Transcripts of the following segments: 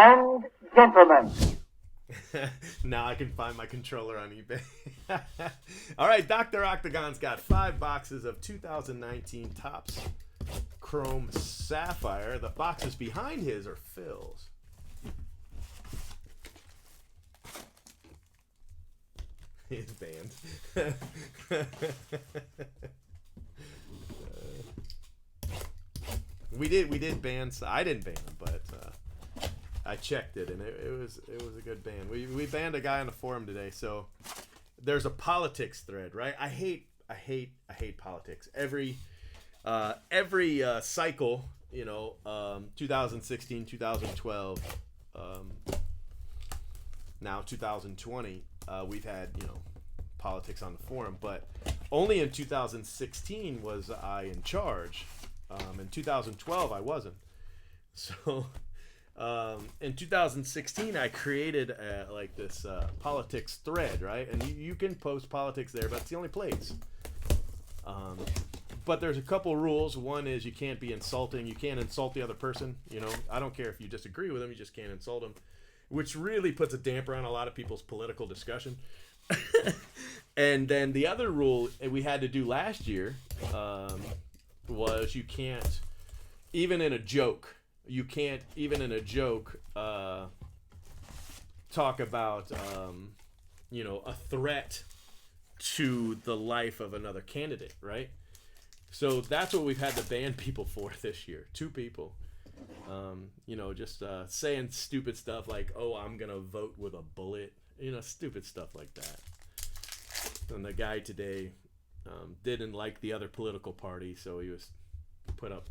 and gentlemen. Now I can find my controller on eBay. All right, Dr. Octagon's got 5 boxes of 2019 Topps Chrome Sapphire. The boxes behind his are Phil's. His band. We did ban. I didn't ban him, but I checked it, and it was a good ban. We banned a guy on the forum today. So there's a politics thread, right? I hate politics. Every cycle, 2016, 2012, now 2020, we've had politics on the forum, but only in 2016 was I in charge. In 2012, I wasn't. So in 2016, I created this politics thread, right? And you can post politics there, but it's the only place. But there's a couple rules. One is you can't be insulting. You can't insult the other person. I don't care if you disagree with them. You just can't insult them, which really puts a damper on a lot of people's political discussion. And then the other rule we had to do last year was you can't, even in a joke, talk about, a threat to the life of another candidate, right? So that's what we've had to ban people for this year. 2 people. Just saying stupid stuff like, oh, I'm going to vote with a bullet. Stupid stuff like that. And the guy today didn't like the other political party, so he was put up,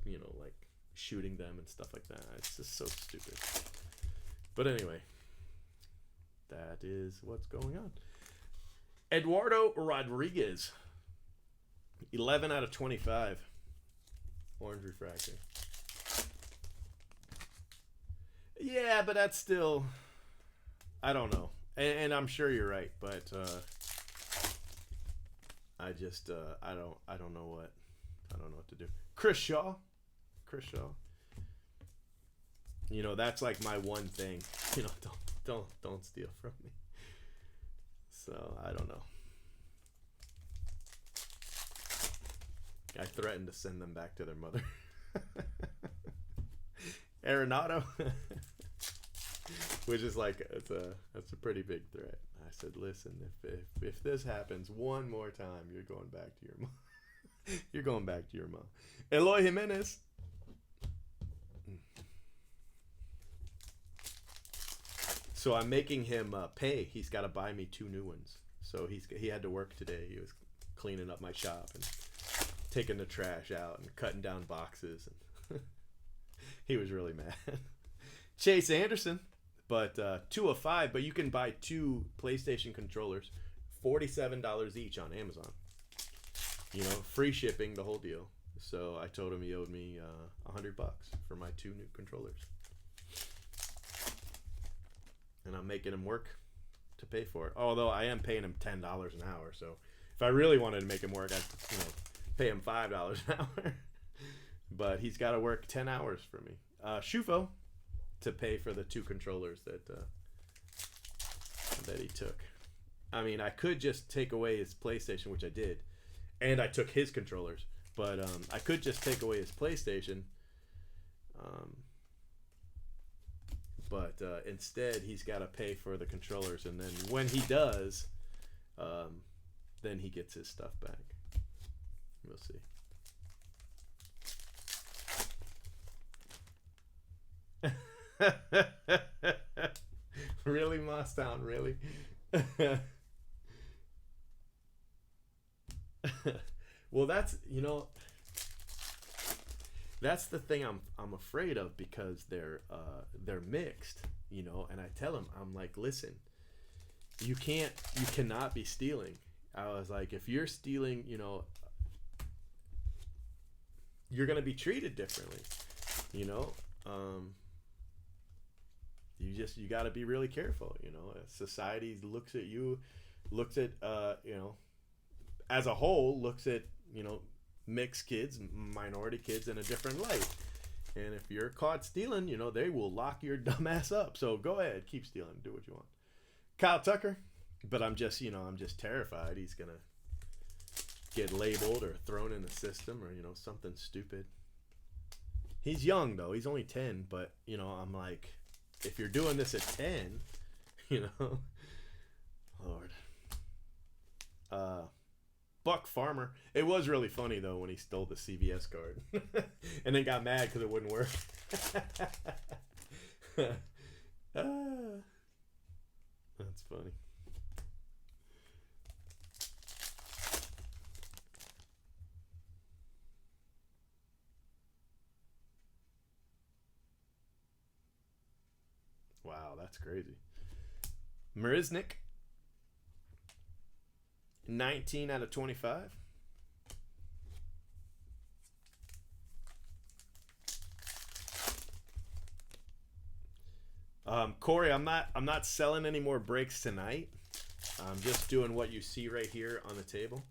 shooting them and stuff like that. It's just so stupid. But anyway, that is what's going on. Eduardo Rodriguez, 11 out of 25. Orange refractor. Yeah, but that's still, I don't know. And I'm sure you're right, but I just I don't know what to do. Chris Shaw. That's like my one thing. Don't steal from me. So I don't know. I threatened to send them back to their mother. Arenado. Which is that's a pretty big threat. I said, listen, if this happens one more time, you're going back to your mom. You're going back to your mom. Eloy Jimenez. So I'm making him pay. He's got to buy me 2 new ones. So he had to work today. He was cleaning up my shop and taking the trash out and cutting down boxes. And he was really mad. Chase Anderson. But 2 of 5, but you can buy 2 PlayStation controllers, $47 each on Amazon. Free shipping, the whole deal. So I told him he owed me $100 for my 2 new controllers. And I'm making him work to pay for it. Although I am paying him $10 an hour. So if I really wanted to make him work, I'd pay him $5 an hour. But he's got to work 10 hours for me. Shufo. To pay for the 2 controllers that he took. I mean, I could just take away his PlayStation, which I did, and I took his controllers. But I could just take away his PlayStation. But instead, he's got to pay for the controllers, and then when he does, then he gets his stuff back. We'll see. Really, Mosstown, really? Well, that's the thing I'm afraid of, because they're mixed, and I tell them, I'm like, listen, you cannot be stealing. I was like, if you're stealing, you're going to be treated differently, you got to be really careful. Society looks at as a whole, looks at mixed kids, minority kids in a different light, And if you're caught stealing, you know, they will lock your dumb ass up. So go ahead, keep stealing, do what you want. Kyle Tucker, but I'm just, you know, I'm just terrified he's going to get labeled or thrown in the system or, you know, something stupid. He's young, though. He's only 10, but, you know, I'm like, if you're doing this at 10, you know, Lord. Buck Farmer. It was really funny, though, when he stole the CVS card and then got mad because it wouldn't work. That's funny. Wow, that's crazy. Marisnik, 19 out of 25. Corey, I'm not selling any more breaks tonight. I'm just doing what you see right here on the table.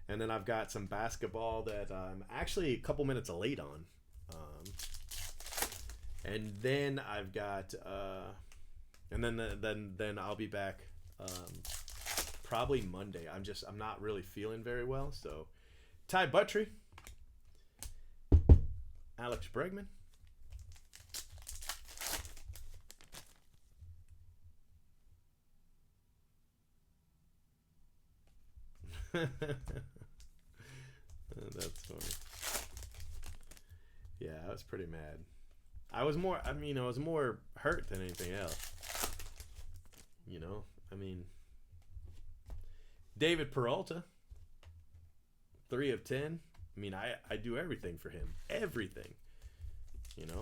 And then I've got some basketball that I'm actually a couple minutes late on. And then I've got, and then I'll be back probably Monday. I'm not really feeling very well. So, Ty Buttry, Alex Bregman, that's funny. Yeah, I was pretty mad. I was more hurt than anything else. You know, I mean, David Peralta, 3 of 10. I mean, I do everything for him. Everything. You know?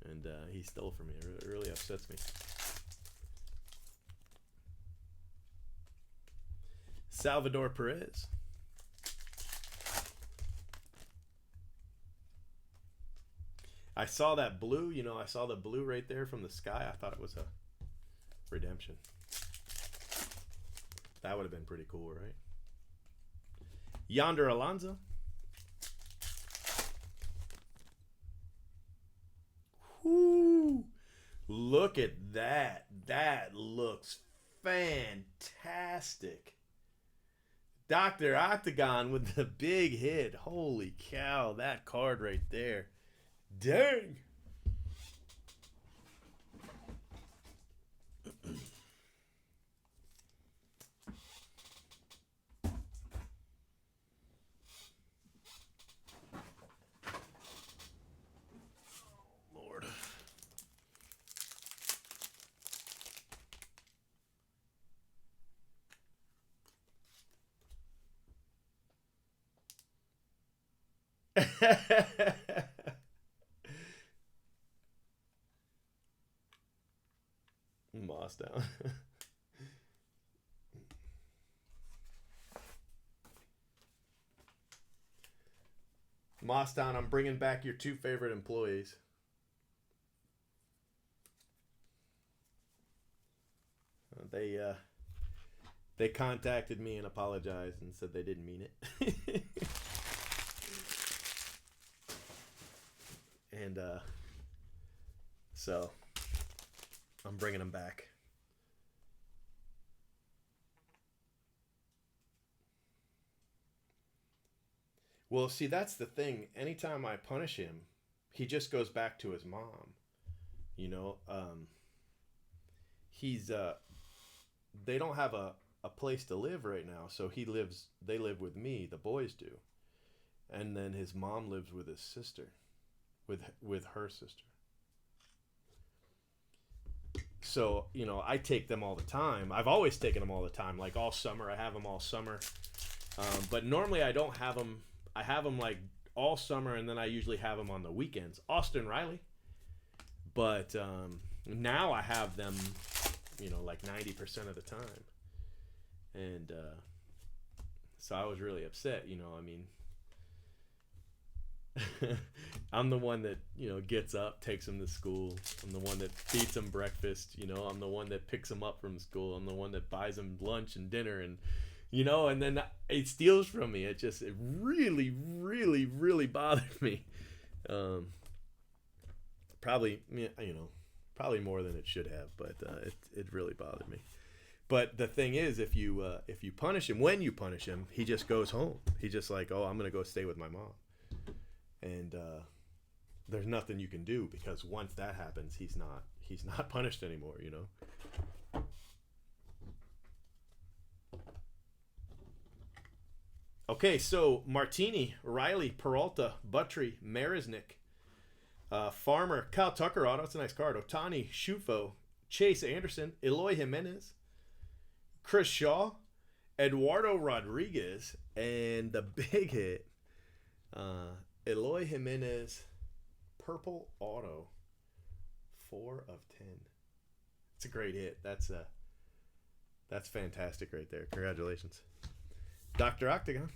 And he stole from me. It really upsets me. Salvador Perez. I saw that blue, you know, I saw the blue right there from the sky. I thought it was a redemption. That would have been pretty cool, right? Yonder Alonso. Whoo! Look at that. That looks fantastic. Dr. Octagon with the big hit. Holy cow, that card right there. Dang. Lord. Moss down. Moss down. I'm bringing back your 2 favorite employees. They contacted me and apologized and said they didn't mean it. And so I'm bringing them back. Well, see, that's the thing. Anytime I punish him, he just goes back to his mom. You know, they don't have a place to live right now, so they live with me, the boys do. And then his mom lives with his sister, with her sister. So, you know, I take them all the time. I've always taken them all the time, like all summer. I have them all summer. But normally I don't have them. I have them like all summer, and then I usually have them on the weekends. Austin Riley. But now I have them, you know, like 90% of the time. And so I was really upset, you know, I mean. I'm the one that, you know, gets up, takes them to school. I'm the one that feeds them breakfast, you know. I'm the one that picks them up from school. I'm the one that buys them lunch and dinner and, you know, and then it steals from me. It really, really, really bothered me. Probably, you know, probably more than it should have, but it really bothered me. But the thing is, if you punish him, when you punish him, he just goes home. He's just like, oh, I'm gonna go stay with my mom, and there's nothing you can do, because once that happens, he's not punished anymore, you know. Okay, so Martini, Riley, Peralta, Buttry, Marisnik, Farmer, Kyle Tucker auto. It's a nice card. Otani, Shufo, Chase Anderson, Eloy Jimenez, Chris Shaw, Eduardo Rodriguez, and the big hit, Eloy Jimenez, purple auto, 4 of 10. It's a great hit. That's fantastic right there. Congratulations, Dr. Octagon.